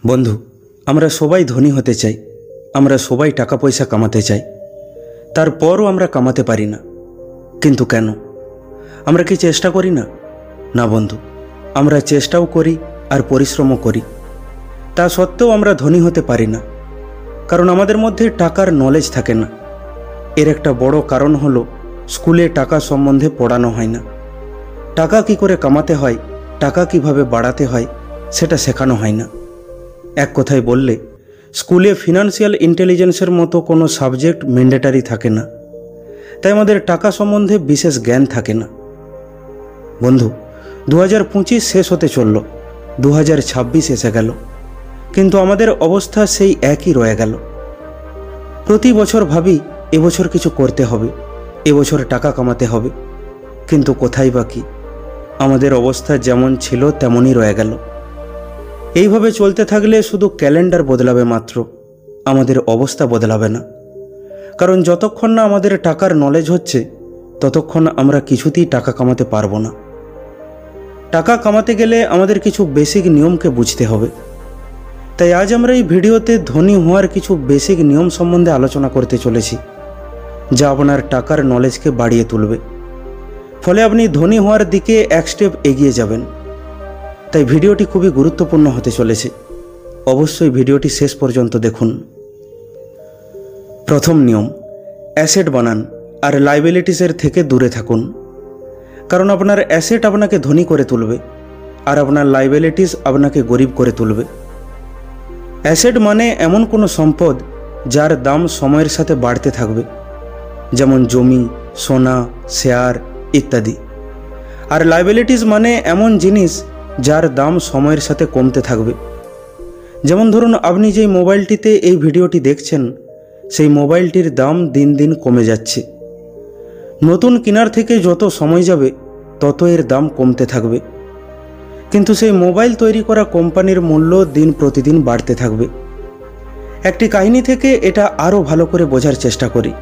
বন্ধু, আমরা সবাই ধনী হতে চাই, আমরা সবাই টাকা পয়সা কামাতে চাই, তারপরও আমরা কামাতে পারি না। কিন্তু কেন? আমরা কি চেষ্টা করি না? না বন্ধু, আমরা চেষ্টাও করি আর পরিশ্রমও করি, তা সত্ত্বেও আমরা ধনী হতে পারি না, কারণ আমাদের মধ্যে টাকার নলেজ থাকে না। এর একটা বড় কারণ হলো স্কুলে টাকা সম্বন্ধে পড়ানো হয় না। টাকা কি করে কামাতে হয়, টাকা কিভাবে বাড়াতে হয় সেটা শেখানো হয় না। এক কথায় বললে স্কুলে ফিনান্সিয়াল ইন্টেলিজেন্সের মতো কোনো সাবজেক্ট ম্যান্ডেটারি থাকে না, তাই আমাদের টাকা সম্বন্ধে বিশেষ জ্ঞান থাকে না। বন্ধু, 2025 শেষ হতে চলল, 2026 এসে গেল, কিন্তু আমাদের অবস্থা সেই একই রয়ে গেল। প্রতি বছর ভাবি এবছর কিছু করতে হবে, এবছর টাকা কামাতে হবে, কিন্তু কোথায় বা কি? আমাদের অবস্থা যেমন ছিল তেমনই রয়ে গেল। এইভাবে চলতে থাকলে শুধু ক্যালেন্ডার বদলাবে মাত্র, আমাদের অবস্থা বদলাবে না। কারণ যতক্ষণ না আমাদের টাকার নলেজ হচ্ছে ততক্ষণ আমরা কিছুতেই টাকা কামাতে পারবো না। টাকা কামাতে গেলে আমাদের কিছু বেসিক নিয়মকে বুঝতে হবে। তাই আজ আমরা এই ভিডিওতে ধনী হওয়ার কিছু বেসিক নিয়ম সম্বন্ধে আলোচনা করতে চলেছি, যা আপনার টাকার নলেজকে বাড়িয়ে তুলবে, ফলে আপনি ধনী হওয়ার দিকে এক স্টেপ এগিয়ে যাবেন। তাই ভিডিওটি খুবই গুরুত্বপূর্ণ হতে চলেছে, অবশ্যই ভিডিওটি শেষ পর্যন্ত দেখুন। প্রথম নিয়ম, অ্যাসেট বানান আর লাইবিলিটিসের থেকে দূরে থাকুন। কারণ আপনার অ্যাসেট আপনাকে ধনী করে তুলবে আর আপনার লাইবিলিটিস আপনাকে গরিব করে তুলবে। অ্যাসেট মানে এমন কোনো সম্পদ যার দাম সময়ের সাথে বাড়তে থাকবে, যেমন জমি, সোনা, শেয়ার ইত্যাদি। আর লাইবিলিটিস মানে এমন জিনিস যার দাম সময়ের সাথে কমতে থাকবে। যেমন ধরুন, আপনি যেই মোবাইলটিতে এই ভিডিওটি দেখছেন সেই মোবাইলটির দাম দিন দিন কমে যাচ্ছে। নতুন কেনার থেকে যত সময় যাবে তত এর দাম কমতে থাকবে, কিন্তু সেই মোবাইল তৈরি করা কোম্পানির মূল্য দিন প্রতিদিন বাড়তে থাকবে। একটি কাহিনী থেকে এটা আরও ভালো করে বোঝার চেষ্টা করি।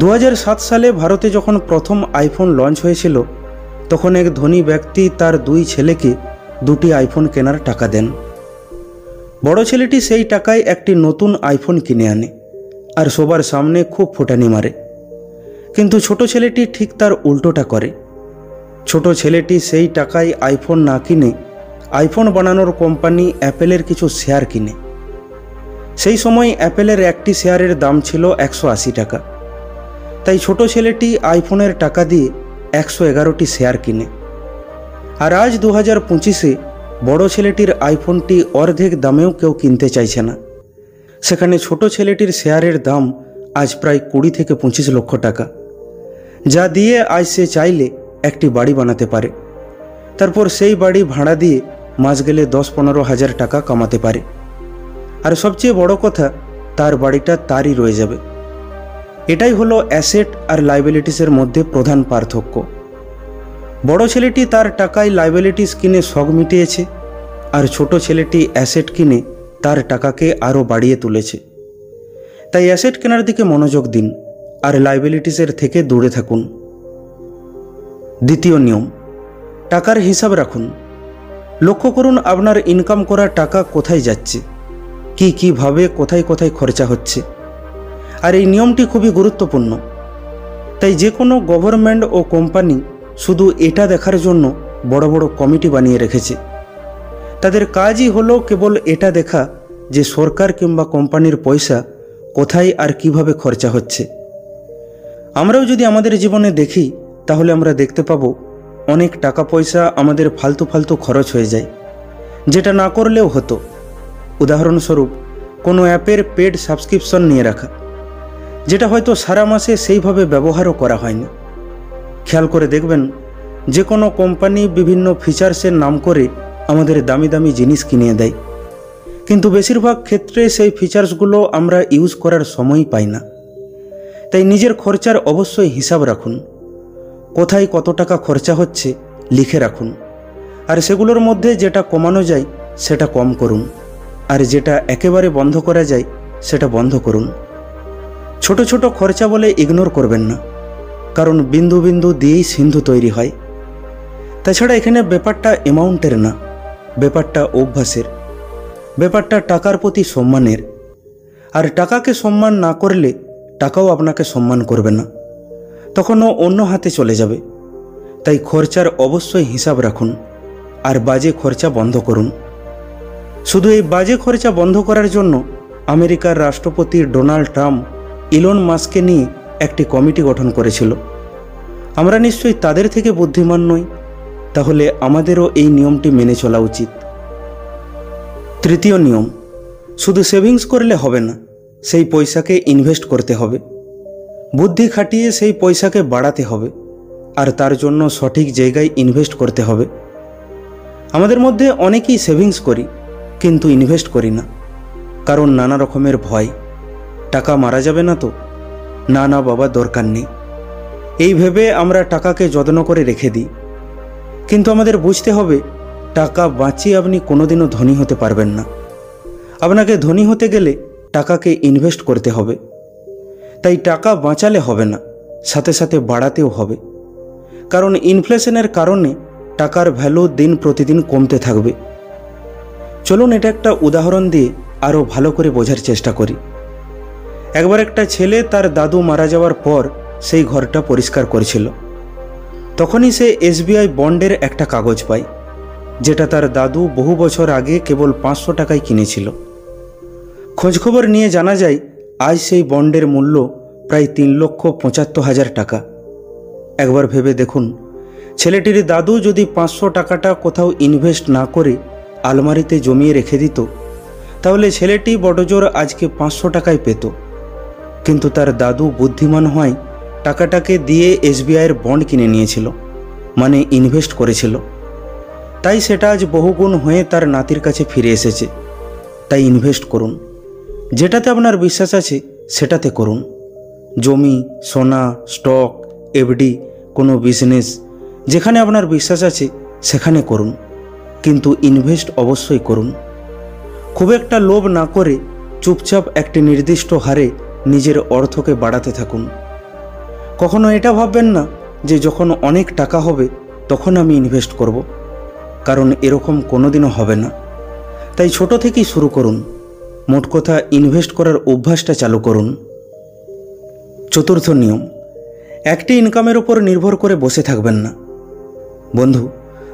2007 সালে ভারতে যখন প্রথম আইফোন লঞ্চ হয়েছিল, তখন এক ধনী ব্যক্তি তার 2 ছেলেকে 2টি আইফোন কেনার টাকা দেন। বড় ছেলেটি সেই টাকায় একটি নতুন আইফোন কিনে আনে আর সবার সামনে খুব ফুটানি মারে, কিন্তু ছোট ছেলেটি ঠিক তার উল্টোটা করে। ছোট ছেলেটি সেই টাকায় আইফোন না কিনে আইফোন বানানোর কোম্পানি অ্যাপেলের কিছু শেয়ার কিনে। সেই সময় অ্যাপেলের একটি শেয়ারের দাম ছিল 180 টাকা, তাই ছোট ছেলেটি আইফোনের টাকা দিয়ে 111টি শেয়ার কিনে। আর আজ 2025-এ বড় ছেলেটির আইফোনটি অর্ধেক দামেও কেউ কিনতে চাইছে না। সেখানে ছোট ছেলেটির শেয়ারের দাম আজ প্রায় 20 থেকে 25 লক্ষ টাকা, যা দিয়ে আজ সে চাইলে একটি বাড়ি বানাতে পারে। তারপর সেই বাড়ি ভাড়া দিয়ে মাস গেলে 10-15 হাজার টাকা কামাতে পারে। আর সবচেয়ে বড় কথা, তার বাড়িটা তারই রয়ে যাবে। এটাই হলো অ্যাসেট আর লাইবিলিটিসের মধ্যে প্রধান পার্থক্য। বড় ছেলেটি তার টাকায় লাইবিলিটিস কিনে শখ মিটিয়েছে, আর ছোট ছেলেটি অ্যাসেট কিনে তার টাকাকে আরও বাড়িয়ে তুলেছে। তাই অ্যাসেট কেনার দিকে মনোযোগ দিন আর লাইবিলিটিসের থেকে দূরে থাকুন। দ্বিতীয় নিয়ম, টাকার হিসাব রাখুন। লক্ষ্য করুন আপনার ইনকাম করা টাকা কোথায় যাচ্ছে, কিভাবে কোথায় কোথায় খরচা হচ্ছে। আর এই নিয়মটি খুবই গুরুত্বপূর্ণ। তাই যে কোনো গভর্নমেন্ট ও কোম্পানি শুধু এটা দেখার জন্য বড় বড় কমিটি বানিয়ে রেখেছে। তাদের কাজই হলো কেবল এটা দেখা যে সরকার কিংবা কোম্পানির পয়সা কোথায় আর কিভাবে খরচা হচ্ছে। আমরাও যদি আমাদের জীবনে দেখি তাহলে আমরা দেখতে পাবো অনেক টাকা পয়সা আমাদের ফালতু ফালতু খরচ হয়ে যায়, যেটা না করলেও হতো। উদাহরণস্বরূপ, কোনো অ্যাপের পেড সাবস্ক্রিপশন নিয়ে রাখা, যেটা হয়তো সারা মাসে সেইভাবে ব্যবহারও করা হয়নি। খেয়াল করে দেখবেন, যে কোনো কোম্পানি বিভিন্ন ফিচার্সের নাম করে আমাদের দামি দামি জিনিস কিনে দেয়, কিন্তু বেশিরভাগ ক্ষেত্রে সেই ফিচার্সগুলো আমরা ইউজ করার সময়ই পাই না। তাই নিজের খরচার অবশ্যই হিসাব রাখুন। কোথায় কত টাকা খরচা হচ্ছে লিখে রাখুন, আর সেগুলোর মধ্যে যেটা কমানো যায় সেটা কম করুন, আর যেটা একেবারে বন্ধ করা যায় সেটা বন্ধ করুন। ছোট ছোট খরচা বলে ইগনোর করবেন না, কারণ বিন্দু বিন্দু দিয়েই সিন্ধু তৈরি হয়। তাছাড়া এখানে ব্যাপারটা অ্যামাউন্টের না, ব্যাপারটা অভ্যাসের। ব্যাপারটা টাকার প্রতি সম্মানের। আর টাকাকে সম্মান না করলে টাকাও আপনাকে সম্মান করবে না, তখন ও অন্য হাতে চলে যাবে। তাই খরচার অবশ্যই হিসাব রাখুন আর বাজে খরচা বন্ধ করুন। শুধু এই বাজে খরচা বন্ধ করার জন্য আমেরিকার রাষ্ট্রপতি ডোনাল্ড ট্রাম্প ইলন মাস্ককে নিয়ে একটি কমিটি গঠন করেছিল। আমরা নিশ্চয়ই তাদের থেকে বুদ্ধিমান নই, তাহলে আমাদেরও এই নিয়মটি মেনে চলা উচিত। তৃতীয় নিয়ম, শুধু সেভিংস করলে হবে না, সেই পয়সাকে ইনভেস্ট করতে হবে। বুদ্ধি খাটিয়ে সেই পয়সাকে বাড়াতে হবে আর তার জন্য সঠিক জায়গায় ইনভেস্ট করতে হবে। আমাদের মধ্যে অনেকেই সেভিংস করি কিন্তু ইনভেস্ট করি না, কারণ নানা রকমের ভয়। টাকা মারা যাবে না তো? না না বাবা, দরকার নেই, এই ভেবে আমরা টাকাকে যত্ন করে রেখে দিই। কিন্তু আমাদের বুঝতে হবে, টাকা বাঁচিয়ে আপনি কোনোদিনও ধনী হতে পারবেন না। আপনাকে ধনী হতে গেলে টাকাকে ইনভেস্ট করতে হবে। তাই টাকা বাঁচালে হবে না, সাথে সাথে বাড়াতেও হবে। কারণ ইনফ্লেশনের কারণে টাকার ভ্যালু দিন প্রতিদিন কমতে থাকবে। চলুন এটা একটা উদাহরণ দিয়ে আরও ভালো করে বোঝার চেষ্টা করি। একবার একটা ছেলে তার দাদু মারা যাওয়ার পর সেই ঘরটা পরিষ্কার করেছিল। তখনই সে SBI বন্ডের একটা কাগজ পায়, যেটা তার দাদু বহু বছর আগে কেবল 500 টাকায় কিনেছিল। খোঁজখবর নিয়ে জানা যায় আজ সেই বন্ডের মূল্য প্রায় 3,75,000 টাকা। একবার ভেবে দেখুন, ছেলেটির দাদু যদি 500 টাকাটা কোথাও ইনভেস্ট না করে আলমারিতে জমিয়ে রেখে দিত, তাহলে ছেলেটি বড়জোর আজকে 500 টাকায় পেত। কিন্তু তার দাদু বুদ্ধিমান হয় টাকাটাকে দিয়ে SBIয়ের বন্ড কিনে নিয়েছিল, মানে ইনভেস্ট করেছিল। তাই সেটা আজ বহুগুণ হয়ে তার নাতির কাছে ফিরে এসেছে। তাই ইনভেস্ট করুন, যেটাতে আপনার বিশ্বাস আছে সেটাতে করুন। জমি, সোনা, স্টক, FD, কোনো বিজনেস, যেখানে আপনার বিশ্বাস আছে সেখানে করুন, কিন্তু ইনভেস্ট অবশ্যই করুন। খুব একটা লোভ না করে চুপচাপ একটি নির্দিষ্ট হারে নিজের অর্থকে বাড়াতে থাকুন। কখনো এটা ভাববেন না যে যখন অনেক টাকা হবে তখন আমি ইনভেস্ট করব, কারণ এরকম কোনোদিনও হবে না। তাই ছোট থেকেই শুরু করুন। মোট কথা, ইনভেস্ট করার অভ্যাসটা চালু করুন। চতুর্থ নিয়ম, একটি ইনকামের উপর নির্ভর করে বসে থাকবেন না। বন্ধু,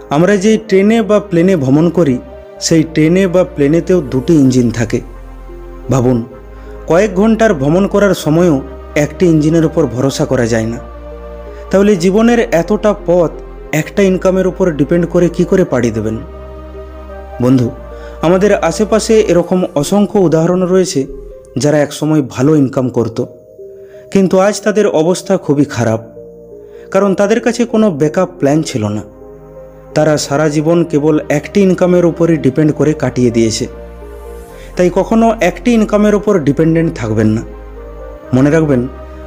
আমরা যেই ট্রেনে বা প্লেনে ভ্রমণ করি, সেই ট্রেনে বা প্লেনেতেও দুটি ইঞ্জিন থাকে। ভাবুন, কয়েক ঘন্টার ভ্রমণ করার সময়ও একটি ইঞ্জিনের উপর ভরসা করা যায় না। তাহলে জীবনের এতটা পথ একটা ইনকামের উপর ডিপেন্ড করে কি করে পাড়ি দেবেন? বন্ধু, আমাদের আশেপাশে এরকম অসংখ্য উদাহরণ রয়েছে যারা একসময় ভালো ইনকাম করত, কিন্তু আজ তাদের অবস্থা খুবই খারাপ, কারণ তাদের কাছে কোনো ব্যাকআপ প্ল্যান ছিল না। তারা সারা জীবন কেবল একটি ইনকামের উপরই ডিপেন্ড করে কাটিয়ে দিয়েছে। তাই কখনো একটি ইনকামের উপর ডিপেন্ডেন্ট থাকবেন না। মনে রাখবেন,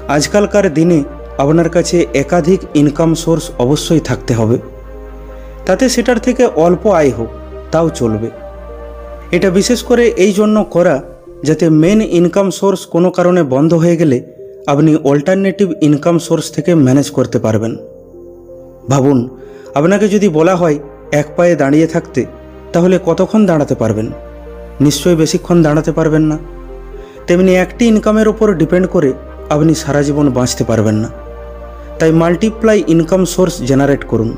আজকালকার দিনে আপনার কাছে একাধিক ইনকাম সোর্স অবশ্যই থাকতে হবে। তাতে সেটার থেকে অল্প আয় হোক তাও চলবে। এটা বিশেষ করে এই জন্য করা যাতে মেন ইনকাম সোর্স কোনো কারণে বন্ধ হয়ে গেলে আপনি অল্টারনেটিভ ইনকাম সোর্স থেকে ম্যানেজ করতে পারবেন। ভাবুন, আপনাকে যদি বলা হয় এক পায়ে দাঁড়িয়ে থাকতে, তাহলে কতক্ষণ দাঁড়াতে পারবেন? নিশ্চয়ই বেশিক্ষণ দাঁড়াতে পারবেন না। তেমনি একটি ইনকামের ওপর ডিপেন্ড করে আপনি সারা জীবন বাঁচতে পারবেন না। তাই মাল্টিপ্লাই ইনকাম সোর্স জেনারেট করুন।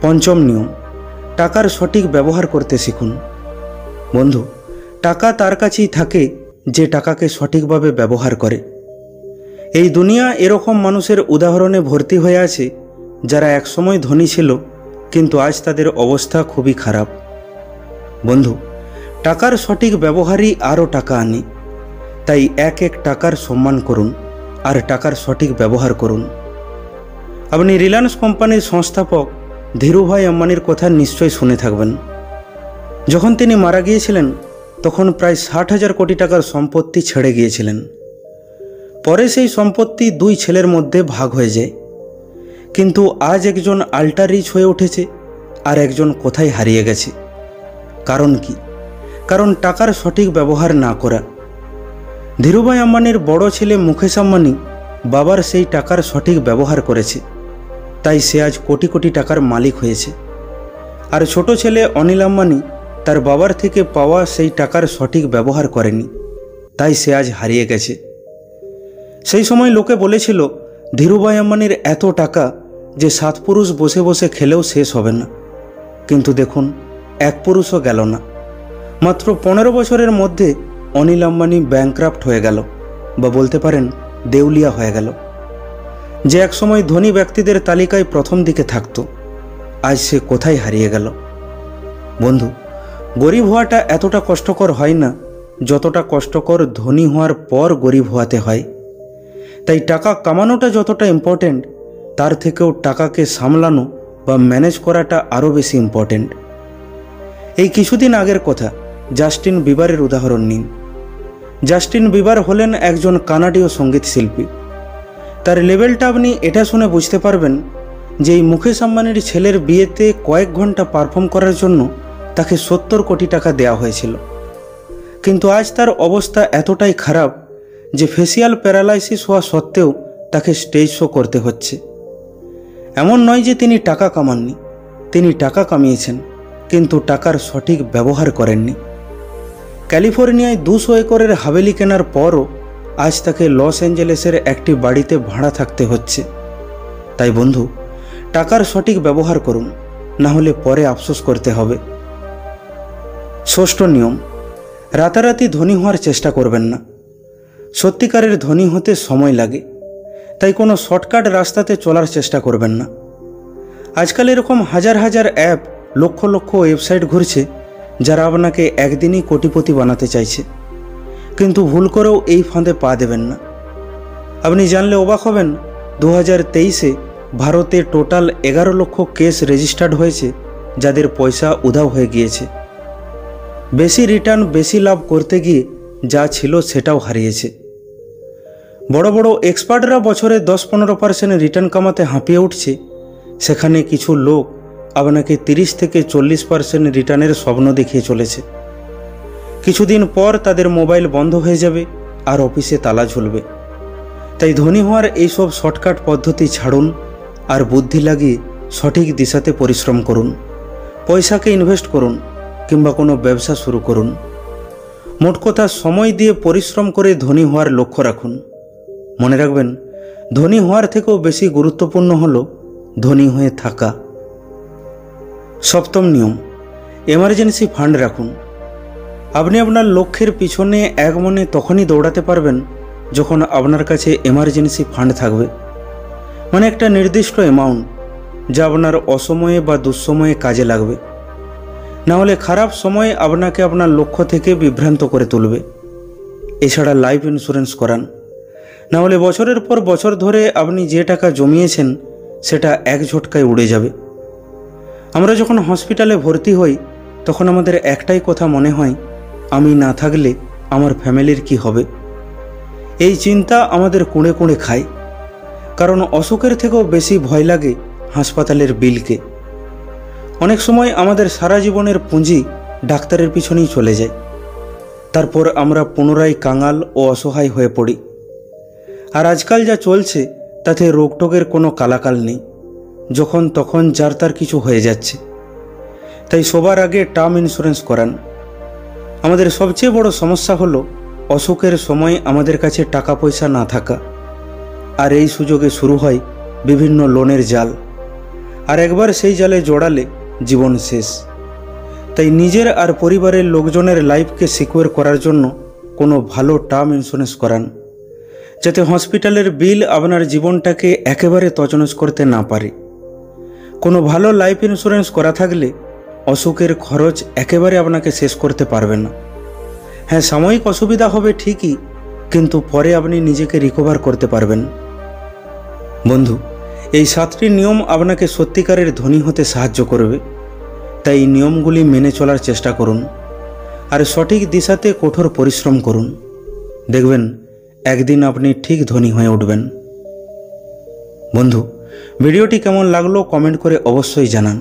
পঞ্চম নিয়ম, টাকার সঠিক ব্যবহার করতে শিখুন। বন্ধু, টাকা তার কাছেই থাকে যে টাকাকে সঠিকভাবে ব্যবহার করে। এই দুনিয়া এরকম মানুষের উদাহরণে ভর্তি হয়ে আছে যারা একসময় ধনী ছিল, কিন্তু আজ তাদের অবস্থা খুবই খারাপ। বন্ধু, টাকার সঠিক ব্যবহারই আরও টাকা আনে। তাই এক এক টাকার সম্মান করুন আর টাকার সঠিক ব্যবহার করুন। আপনি রিলায়েন্স কোম্পানির সংস্থাপক ধীরুভাই আম্বানির কথা নিশ্চয়ই শুনে থাকবেন। যখন তিনি মারা গিয়েছিলেন তখন প্রায় 60,000 কোটি টাকার সম্পত্তি ছেড়ে গিয়েছিলেন। পরে সেই সম্পত্তি দুই ছেলের মধ্যে ভাগ হয়ে যায়। কিন্তু আজ একজন আল্ট্রা রিচ হয়ে উঠেছে আর একজন কোথায় হারিয়ে গেছে। কারণ কি? কারণ টাকার সঠিক ব্যবহার না করা। ধীরুভাই আম্বানির বড় ছেলে মুকেশ আম্বানি বাবার সেই টাকার সঠিক ব্যবহার করেছে, তাই সে আজ কোটি কোটি টাকার মালিক হয়েছে। আর ছোট ছেলে অনিল আম্বানি তার বাবার থেকে পাওয়া সেই টাকার সঠিক ব্যবহার করেনি, তাই সে আজ হারিয়ে গেছে। সেই সময় লোকে বলেছিল ধীরুভাই আম্বানির এত টাকা যে 7 পুরুষ বসে বসে খেলেও শেষ হবে না। কিন্তু দেখুন, এক পুরুষও গেল না। মাত্র 15 বছরের মধ্যে অনিল আম্বানি ব্যাংক্রাফট হয়ে গেল, বা বলতে পারেন দেউলিয়া হয়ে গেল। যে একসময় ধনী ব্যক্তিদের তালিকায় প্রথম দিকে থাকত, আজ সে কোথায় হারিয়ে গেল। বন্ধু, গরিব হওয়াটা এতটা কষ্টকর হয় না যতটা কষ্টকর ধনী হওয়ার পর গরিব হওয়াতে হয়। তাই টাকা কামানোটা যতটা ইম্পর্টেন্ট, তার থেকেও টাকাকে সামলানো বা ম্যানেজ করাটা আরও বেশি ইম্পর্টেন্ট। এই কিছুদিন আগের কথা, জাস্টিন বিবারের উদাহরণ নিন। জাস্টিন বিবার হলেন একজন কানাডীয় সঙ্গীত শিল্পী। তার লেভেলটা আপনি এটা শুনে বুঝতে পারবেন যে এই মুকেশ আম্বানির ছেলের বিয়েতে কয়েক ঘন্টা পারফর্ম করার জন্য তাকে 70 কোটি টাকা দেওয়া হয়েছিল। কিন্তু আজ তার অবস্থা এতটাই খারাপ যে ফেসিয়াল প্যারালাইসিস হওয়া সত্ত্বেও তাকে স্টেজ শো করতে হচ্ছে। এমন নয় যে তিনি টাকা কামাননি, তিনি টাকা কামিয়েছেন, কিন্তু টাকার সঠিক ব্যবহার করেননি। ক্যালিফোর্নিয়ায় 200 একরের হাভেলি কেনার পরও আজ তাকে লস অ্যাঞ্জেলেসের একটি বাড়িতে ভাড়া থাকতে হচ্ছে। তাই বন্ধু, টাকার সঠিক ব্যবহার করুন, না হলে পরে আফসোস করতে হবে। ষষ্ঠ নিয়ম, রাতারাতি ধনী হওয়ার চেষ্টা করবেন না। সত্যিকারের ধনী হতে সময় লাগে, তাই কোনো শর্টকাট রাস্তাতে চলার চেষ্টা করবেন না। আজকাল এরকম হাজার হাজার অ্যাপ, লক্ষ লক্ষ ওয়েবসাইট ঘুরছে যারা আপনাকে একদিনই কোটিপতি বানাতে চাইছে। কিন্তু ভুল করেও এই ফাঁদে পা দেবেন না। আপনি জানলে অবাক হবেন, 2023-এ ভারতে টোটাল 11 লক্ষ কেস রেজিস্টার্ড হয়েছে যাদের পয়সা উধাও হয়ে গিয়েছে। বেশি রিটার্ন, বেশি লাভ করতে গিয়ে যা ছিল সেটাও হারিয়েছে। বড় বড় এক্সপার্টরা বছরে 10-15% রিটার্ন কামাতে হাঁপিয়ে উঠছে, সেখানে কিছু লোক আপনাকে 30 থেকে 40% রিটার্নের স্বপ্ন দেখিয়ে চলেছে। কিছুদিন পর তাদের মোবাইল বন্ধ হয়ে যাবে আর অফিসে তালা ঝুলবে। তাই ধনী হওয়ার এইসব শর্টকাট পদ্ধতি ছাড়ুন আর বুদ্ধি লাগিয়ে সঠিক দিশাতে পরিশ্রম করুন। পয়সাকে ইনভেস্ট করুন কিংবা কোনো ব্যবসা শুরু করুন। মোট কথা, সময় দিয়ে পরিশ্রম করে ধনী হওয়ার লক্ষ্য রাখুন। মনে রাখবেন, ধনী হওয়ার থেকেও বেশি গুরুত্বপূর্ণ হলো ধনী হয়ে থাকা। সপ্তম নিয়ম, এমার্জেন্সি ফান্ড রাখুন। আপনি আপনার লক্ষ্যের পিছনে এক মনে তখনই দৌড়াতে পারবেন যখন আপনার কাছে এমার্জেন্সি ফান্ড থাকবে, মানে একটা নির্দিষ্ট অ্যামাউন্ট যা আপনার অসময়ে বা দুঃসময়ে কাজে লাগবে। না হলে খারাপ সময়ে আপনাকে আপনার লক্ষ্য থেকে বিভ্রান্ত করে তুলবে। এছাড়া লাইফ ইন্স্যুরেন্স করান, না হলে বছরের পর বছর ধরে আপনি যে টাকা জমিয়েছেন সেটা এক ঝটকায় উড়ে যাবে। আমরা যখন হসপিটালে ভর্তি হই তখন আমাদের একটাই কথা মনে হয়, আমি না থাকলে আমার ফ্যামিলির কি হবে। এই চিন্তা আমাদের কুঁড়ে কুঁড়ে খায়, কারণ অসুখের থেকেও বেশি ভয় লাগে হাসপাতালের বিলকে। অনেক সময় আমাদের সারা জীবনের পুঁজি ডাক্তারের পিছনেই চলে যায়, তারপর আমরা পুনরায় কাঙাল ও অসহায় হয়ে পড়ি। আর আজকাল যা চলছে তাতে রোগটোগের কোনো কালাকাল নেই, যখন তখন যার তার কিছু হয়ে যাচ্ছে। তাই সবার আগে টার্ম ইন্স্যুরেন্স করান। আমাদের সবচেয়ে বড় সমস্যা হলো অসুখের সময় আমাদের কাছে টাকা পয়সা না থাকা, আর এই সুযোগে শুরু হয় বিভিন্ন লোনের জাল। আর একবার সেই জালে জড়ালে জীবন শেষ। তাই নিজের আর পরিবারের লোকজনের লাইফকে সিকিউর করার জন্য কোনো ভালো টার্ম ইন্স্যুরেন্স করান, যাতে হসপিটালের বিল আপনার জীবনটাকে একেবারে তছনছ করতে না পারে। কোনো ভালো লাইফ ইন্স্যুরেন্স করা থাকলে অসুখের খরচ একেবারে আপনাকে শেষ করতে পারবে না। হ্যাঁ, সাময়িক অসুবিধা হবে ঠিকই, কিন্তু পরে আপনি নিজেকে রিকভার করতে পারবেন। বন্ধু, এই 7টি নিয়ম আপনাকে সত্যিকারের ধনী হতে সাহায্য করবে। তাই এই নিয়মগুলি মেনে চলার চেষ্টা করুন আর সঠিক দিশাতে কঠোর পরিশ্রম করুন। দেখবেন একদিন আপনি ঠিক ধনী হয়ে উঠবেন। বন্ধু, ভিডিওটি কেমন লাগলো কমেন্ট করে অবশ্যই জানান।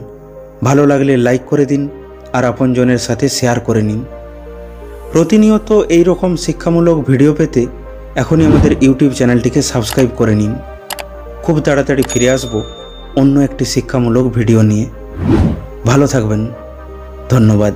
ভালো লাগলে লাইক করে দিন আর আপনজনের সাথে শেয়ার করে নিন। প্রতিনিয়ত এই রকম শিক্ষামূলক ভিডিও পেতে এখনই আমাদের ইউটিউব চ্যানেলটিকে সাবস্ক্রাইব করে নিন। খুব তাড়াতাড়ি ফিরে আসব অন্য একটি শিক্ষামূলক ভিডিও নিয়ে। ভালো থাকবেন। ধন্যবাদ।